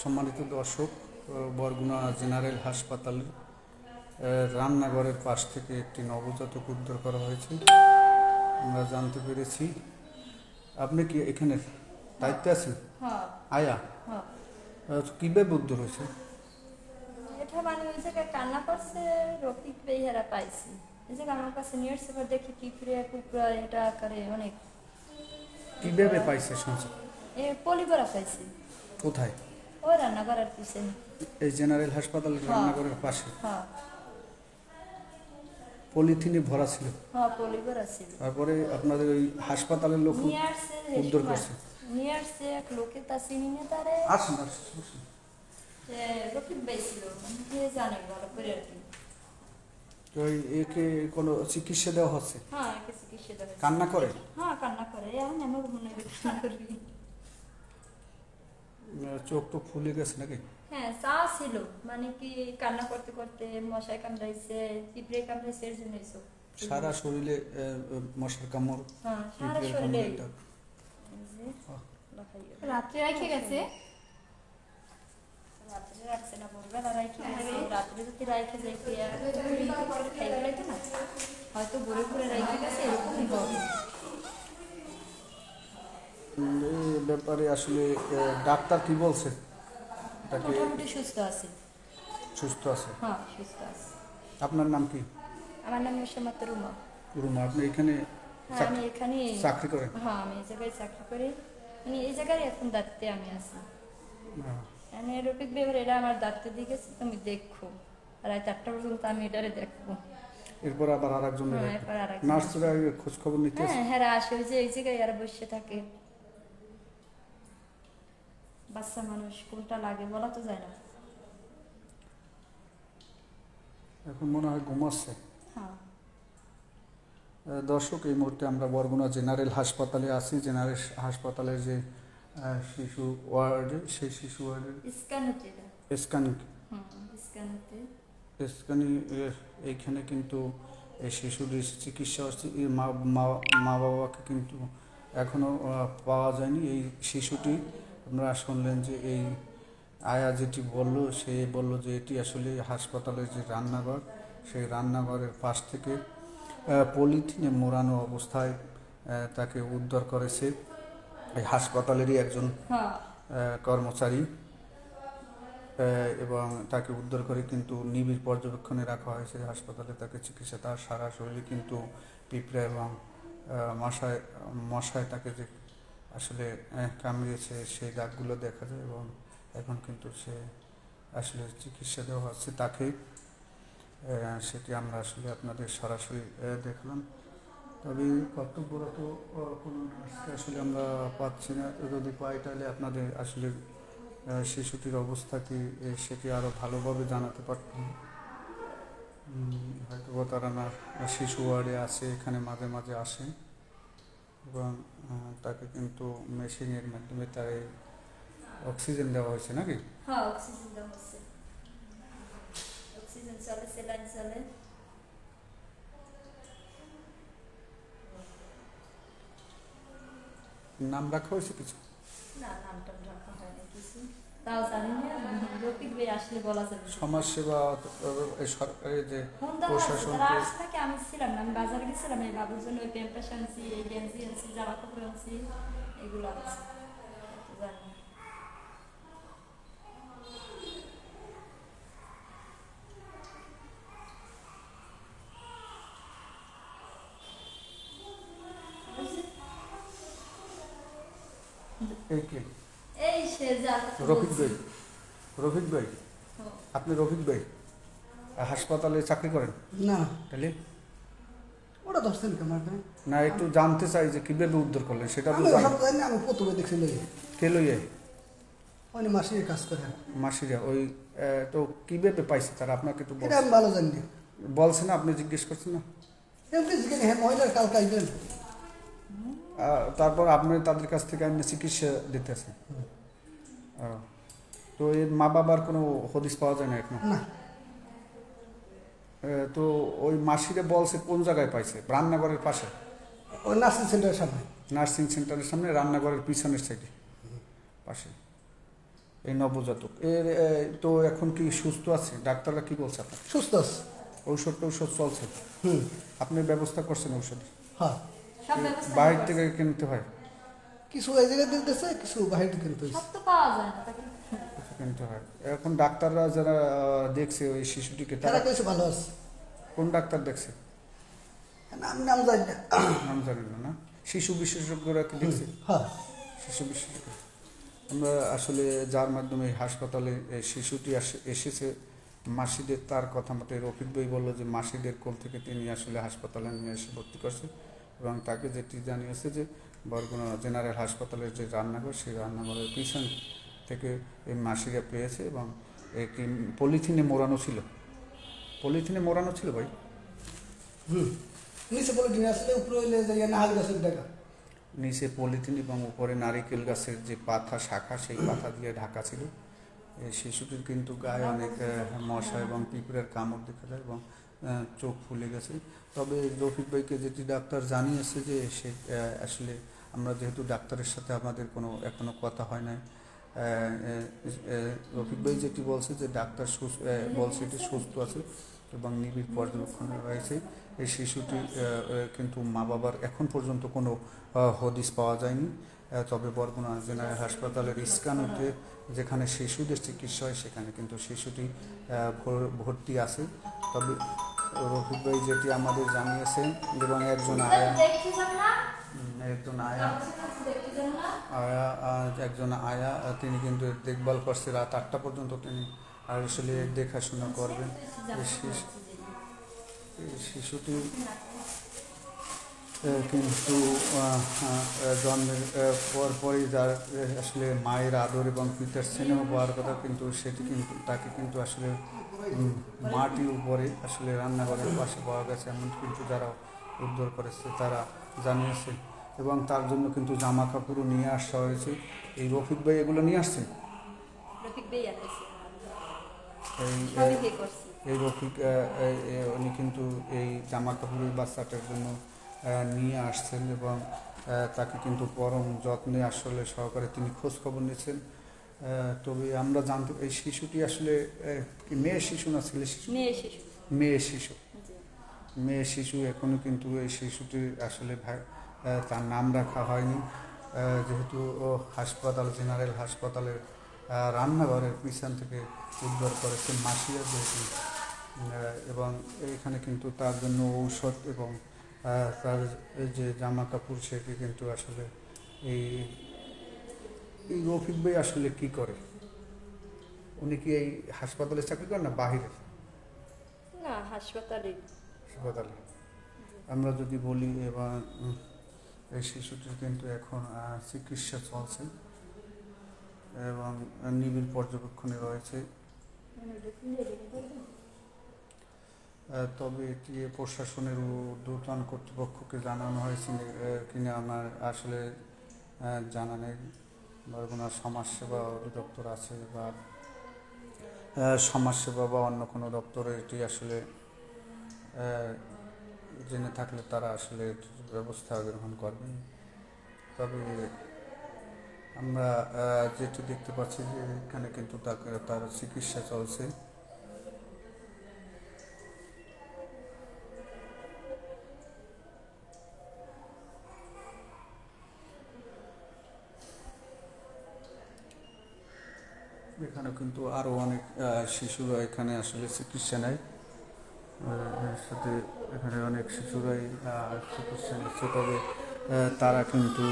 সম্মানিত দর্শক, বরগুনা জেনারেল হাসপাতাল রান্নাঘরের পাশ থেকে একটি নবজাতক উদ্ধার করা হয়েছে। আমরা জানতে পেরেছি। আপনি কি এখানে দায়িত্বে আছেন? আয়া কিভাবে উদ্ধার হয়েছে? এটা মানে ওই জায়গায় কান্না করছে, রফিক বেহারা পাইছি। এই জায়গায় আমার কাছে নিয়ে এসে দেখি পিঁপড়ে কুকুরা এটা আকারে অনেক। কিভাবে পাইছে শুনছি? পলিগড়া পাইছি। কোথায়? ওই রান্নাঘরের পিছনে, এই জেনারেল হাসপাতালের রান্নাঘরের পাশে। হ্যাঁ, পলিথিনে ভরা ছিল। হ্যাঁ, পলিগড়া ছিল। তারপরে আপনাদের ওই হাসপাতালের লোক নিয়ে আসছে, উদ্ধার করছে। নিয়ে আসছে এক লোকে, তা চিনি না তারে। আসুন আসুন। রফিক ভাই ছিল, কে জানে ভালো করে আর কি। তো একে কোনো চিকিৎসা দেওয়া হচ্ছে? হ্যাঁ, একে চিকিৎসা দেওয়া হচ্ছে। কান্না করে? হ্যাঁ, কান্না করে। এখন আমার মনে হয় কান্না করবি। চোখ তো ফুলে গেছে নাকি? হ্যাঁ, চা ছিল, মানে কি কান্না করতে করতে মশায় কামড়াইছে, পিঁপড়ে কামড়াইছে, এর জন্য এইসব। সারা শরীরে মশার কামড়? হ্যাঁ, সারা শরীরে। রাত্রে রেখে গেছে? রাত্রে রাখছে না, ভোরবেলা রাখে গেছে। রাত্রে যদি রাখে যাই খাই ফেলাইতো না, হয়তো ভোরে ভোরে রাখে গেছে, এরকমই হবে। এই ব্যাপারে আসলে ডাক্তার কি বলছে? মোটামুটি সুস্থ আছে। সুস্থ আছে? হ্যাঁ, সুস্থ আছে। আপনার নাম কি? আমার নাম মিশামাত রুমা। রুমা, আপনি এখানে আমি এখানে চাকরি করেন? হ্যাঁ, আমি এই জায়গায় চাকরি করি। মানে এই জায়গায় এখন দায়িত্বে আমি আছি। মানে রফিক বেবার এরা আমার দায়িত্বে দিয়ে গেছে, তুমি দেখো রাত 8টা পর্যন্ত আমি এটারে দেখবো। এরপর আবার আরেকজন নার্সরা খোঁজ খবর নিতে? হ্যাঁ, হ্যাঁ, আসে। ওই যে এই জায়গায় আর বসে থাকে। বাচ্চা মানুষ, কোনটা লাগে বলা তো যায় না। এখন মনে হয় ঘুমাচ্ছে। হ্যাঁ। দর্শক, এই মুহূর্তে আমরা বরগুনা জেনারেল হাসপাতালে আছি। জেনারেল হাসপাতালের যে শিশু ওয়ার্ড, সেই শিশু ওয়ার্ডের স্ক্যানিং এইখানে কিন্তু এই শিশুটির চিকিৎসা হচ্ছে। মা বাবাকে কিন্তু এখনও পাওয়া যায়নি। এই শিশুটি আপনারা শুনলেন যে এই আয়া যেটি বললো, সে বলল যে এটি আসলে হাসপাতালের যে রান্নাঘর, সেই রান্নাঘরের পাশ থেকে পলিথিনে মোড়ানো অবস্থায় তাকে উদ্ধার করেছে এই হাসপাতালেরই একজন কর্মচারী, এবং তাকে উদ্ধার করে কিন্তু নিবিড় পর্যবেক্ষণে রাখা হয়েছে হাসপাতালে। তাকে চিকিৎসা, তার সারা শরীরে কিন্তু পিঁপড়া এবং মশায় তাকে যে আসলে কামড়িয়েছে সেই দাগগুলো দেখা যায়, এবং এখন কিন্তু সে আসলে চিকিৎসা দেওয়া হচ্ছে তাকে। সেটি আমরা আসলে আপনাদের সরাসরি দেখলাম। তবে কর্তব্যরত কোনো নার্সকে আসলে আমরা পাচ্ছি না। যদি পাই তাহলে আপনাদের আসলে শিশুটির অবস্থা কি সেটি আরও ভালোভাবে জানাতে পারতাম। হয়তো তারা না শিশু ওয়ার্ডে আছে, এখানে মাঝে মাঝে আসে, এবং তাকে কিন্তু মেশিনের মাধ্যমে তার অক্সিজেন দেওয়া হয়েছে নাকি? হ্যাঁ, অক্সিজেন দেওয়া হচ্ছে। অক্সিজেন চলে, স্যালাইন চলে। নাম রাখা হয়েছে কিছু? না, নামটা রাখা হয়নি কিছু, তাও জানি না। রফিক ভাই আসলে বলা যাবে। সমাজসেবা সরকারি যে প্রশাসন থেকে আমি ছিলাম না, আমি বাজারে গেছিলাম এই বাবুর জন্য। ওই প্যাম্পাস আনছি, এই গেঞ্জি আনছি, জামা কাপড় আনছি, এগুলো আনছি। জানি রফিক ভাই, আপনি রফিক ভাই হাসপাতালে চাকরি করেন? না। তাহলে ওটা ধরছেন কেমন? না, একটু জানতে চাই যে কিভাবে উদ্ধার করলেন সেটা তো জানি। আমি প্রথমে দেখছি কে লইয়ে ওই মাসির কাজ করে। মাসিরা ওই তো কিভাবে পাইছে তারা? আপনাকে তো আমি ভালো জানি না। বলছে না? আপনি জিজ্ঞেস করছেন না? হ্যাঁ, মহিলার কালকে আসবেন। তারপর আপনি তাদের কাছ থেকে আপনি চিকিৎসা দিতেছেন। তো এর মা বাবার কোনো হদিস পাওয়া যায় না এখন? না। তো ওই মাসিরে বলছে কোন জায়গায় পাইছে? রান্নাঘরের পাশে, ওই নার্সিং সেন্টারের সামনে। নার্সিং সেন্টারের সামনে, রান্নাঘরের পিছনের সাইডে পাশে। এই নবজাতক এর তো এখন কি সুস্থ আছে? ডাক্তাররা কি বলছে আপনার? সুস্থ আছে। ঔষধ চলছে? হুম। আপনি ব্যবস্থা করছেন ঔষধ? হ্যাঁ, সব ব্যবস্থা বাইরে করছি। থেকে কিনতে হয়? কিছু এই জায়গায় দিতেছে, কিছু বাইরে কিনতে হয়েছে। সব তো পাওয়া যায় না তাকে। কিছু কিনতে হয়। এখন ডাক্তাররা যারা দেখছে ওই শিশুটিকে, তারা তারা কইছে ভালো আছে। কোন ডাক্তার দেখছে? নাম জানি না। নাম জানেন না? না, শিশু বিশেষজ্ঞরা কি দেখছে? হ্যাঁ, শিশু বিশেষজ্ঞ। আমরা আসলে যার মাধ্যমে এই হাসপাতালে এই শিশুটি এসেছে, মাসিদের তার কথা মতো রফিক ভাই বললো যে মাসিদের কোল থেকে তিনি আসলে হাসপাতালে নিয়ে এসে ভর্তি করছে এবং তাকে যেটি জানিয়েছে যে বরগুনা জেনারেল হাসপাতালের যে রান্নাঘর, সেই রান্নাঘরের পিছন থেকে এই মাসিরা পেয়েছে এবং একটি পলিথিনে মোড়ানো ছিল ভাই। নিচে বলে দিন আসলে উপরে হইলে যাইয়া নাহাল গাছের টাকা। নিচে পলিথিন এবং উপরে নারিকেল গাছের যে পাতা শাখা, সেই পাতা দিয়ে ঢাকা ছিল। এই শিশুটির কিন্তু গায়ে অনেক মশা এবং পিঁপড়ের কামড় দেখা যায় এবং চোখ ফুলে গেছে। তবে রফিক ভাইকে যেটি ডাক্তার জানিয়েছে যে সে আসলে, আমরা যেহেতু ডাক্তারের সাথে আমাদের কোনো এখনো কথা হয় নাই, রফিক ভাই যেটি বলছে যে ডাক্তার বলছে এটি সুস্থ আছে এবং নিবিড় পর্যবেক্ষণে রয়েছে। এই শিশুটি কিন্তু মা বাবার এখন পর্যন্ত কোনো হদিস পাওয়া যায়নি। তবে বরগুনা জেনারেল হাসপাতালের স্ক্যানুতে যেখানে শিশুদের চিকিৎসা হয় সেখানে কিন্তু শিশুটি ভর্তি আছে। তবে রফিক ভাই যেটি আমাদের জানিয়েছেন এবং একজন আয়া তিনি কিন্তু দেখভাল করছে রাত 8টা পর্যন্ত। তিনি আসলে দেখাশোনা করবেন। শিশুটি কিন্তু জন্মের পরপরই যার আসলে মায়ের আদর এবং পিতার স্নেহ পাওয়ার কথা, কিন্তু সেটি কিন্তু তাকে কিন্তু আসলে মাটির উপরে আসলে রান্নাঘরের পাশে পাওয়া গেছে, এমন কিন্তু যারা উদ্ধার করেছে তারা জানিয়েছে। এবং তার জন্য কিন্তু জামা কাপড়ও নিয়ে আসা হয়েছে। এই রফিক ভাই এগুলো নিয়ে আসছেন। এই রফিক উনি কিন্তু এই জামা কাপড় বাচ্চাটার জন্য নিয়ে আসছেন এবং তাকে কিন্তু পরম যত্নে আসলে সহকারে তিনি খোঁজ খবর নিচ্ছেন। তবে আমরা জানতে এই শিশুটি আসলে কি মেয়ে শিশু না ছেলে শিশু? মেয়ে শিশু। এখনো কিন্তু এই শিশুটির আসলে তার নাম রাখা হয়নি, যেহেতু জেনারেল হাসপাতালের রান্নাঘরের পিছন থেকে উদ্ধার করেছে মাসিরা যেহেতু, এবং এখানে কিন্তু তার জন্য ঔষধ এবং তার যে জামা কাপড় সেটি কিন্তু আসলে এই রফিক ভাই আসলে কি করে? উনি কি এই হাসপাতালে চাকরি করেন না বাহিরে? না, হাসপাতালে। আমরা যদি বলি, এবং এই শিশুটির কিন্তু এখন চিকিৎসা চলছে এবং নিবিড় পর্যবেক্ষণে রয়েছে। তবে এটি প্রশাসনের ঊর্ধ্বতন কর্তৃপক্ষকে জানানো হয়েছে কিনা আমার আসলে জানা নেই। বরগুনা সমাজসেবা অধিদপ্তর আছে বা সমাজসেবা বা অন্য কোনো দপ্তরে এটি আসলে জেনে থাকলে তারা আসলে ব্যবস্থা গ্রহণ করবেন। তবে আমরা যেটি দেখতে পাচ্ছি যে এখানে কিন্তু তার চিকিৎসা চলছে। এখানে কিন্তু আরও অনেক শিশুরা এখানে আসলে চিকিৎসা নেয়। সাথে এখানে অনেক শিশুরাই চিকিৎসা নিচ্ছে। তবে তারা কিন্তু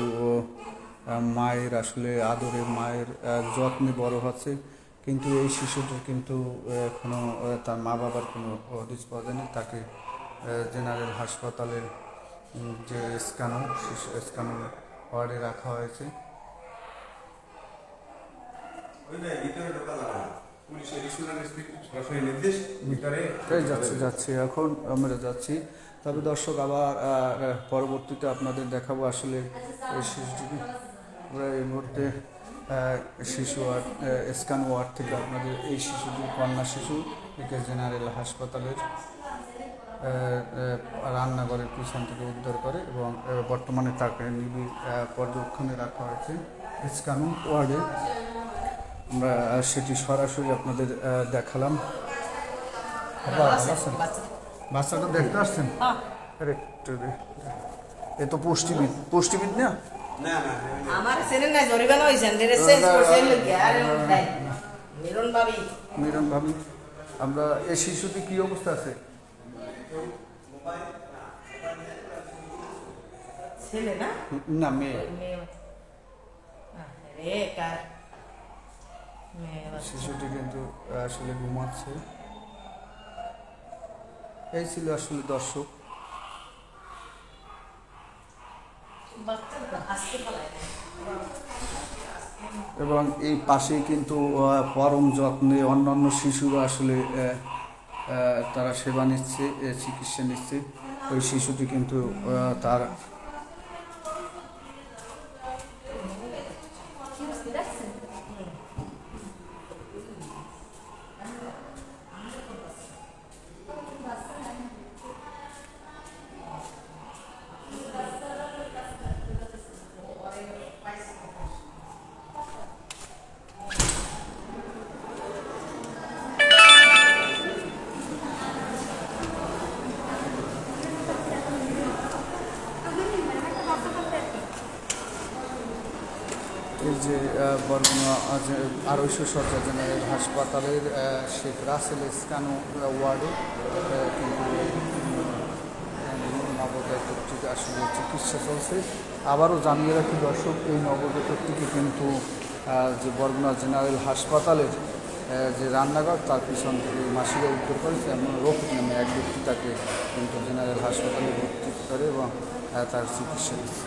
মায়ের আসলে আদরে, মায়ের যত্নে বড় হচ্ছে। কিন্তু এই শিশুটির কিন্তু এখনও তার মা বাবার কোনো হদিস পাওয়া যায়নি। তাকে জেনারেল হাসপাতালের যে স্ক্যান ওয়ার্ডে রাখা হয়েছে। যাচ্ছি এখন আমরা যাচ্ছি। তবে দর্শক, আবার পরবর্তীতে আপনাদের দেখাবো আসলে এই শিশুটিকে। আমরা এই মুহূর্তে শিশু স্ক্যান ওয়ার্ড থেকে আপনাদের এই শিশুটি কন্যা শিশু একে জেনারেল হাসপাতালের রান্নাঘরের পিছন থেকে উদ্ধার করে এবং বর্তমানে তাকে নিবিড় পর্যবেক্ষণে রাখা হয়েছে স্ক্যান ওয়ার্ডে। আমরা সেটি সরাসরি আপনাদের দেখালাম। বাবা, ভালো আছেন? বাচ্চাটা দেখতে আসছেন? আরে একটু এ তো পুষ্টিবিদ না? আমার ছেলে না জরিমানা হইছেন রে চেঞ্জ করছেন লাগি আরে নাই মিরন ভাবি আমরা এই শিশুটি কি অবস্থা আছে? ছেলে না না, মেয়ে। রে কার মেয়ে শিশুটি কিন্তু আসলে ঘুমাচ্ছে। এই ছিল আসলে দর্শক। বাচ্চা আসতে পারে এবং এই পাশেই কিন্তু পরম যত্নে অন্যান্য শিশুরা আসলে তারা সেবা নিচ্ছে, চিকিৎসা নিচ্ছে। ওই শিশুটি কিন্তু তার কি হচ্ছে দেখছেন? এই যে বরগুনা আড়াইশো সরকার জেনারেল হাসপাতালের শেখ রাসেল স্কানো ওয়ার্ডে কিন্তু নবোদয় কর্তৃক আসলে চিকিৎসা চলছে। আবারও জানিয়ে রাখি দর্শক, এই নবোদয় কর্তৃকে কিন্তু যে বরগুনা জেনারেল হাসপাতালের যে রান্নাঘর তার পিছন থেকে মাসিরা উদ্ধার করেছে এমন রফিক নামে এক ব্যক্তি তাকে কিন্তু জেনারেল হাসপাতালে ভর্তি করে এবং তার চিকিৎসা দিচ্ছে।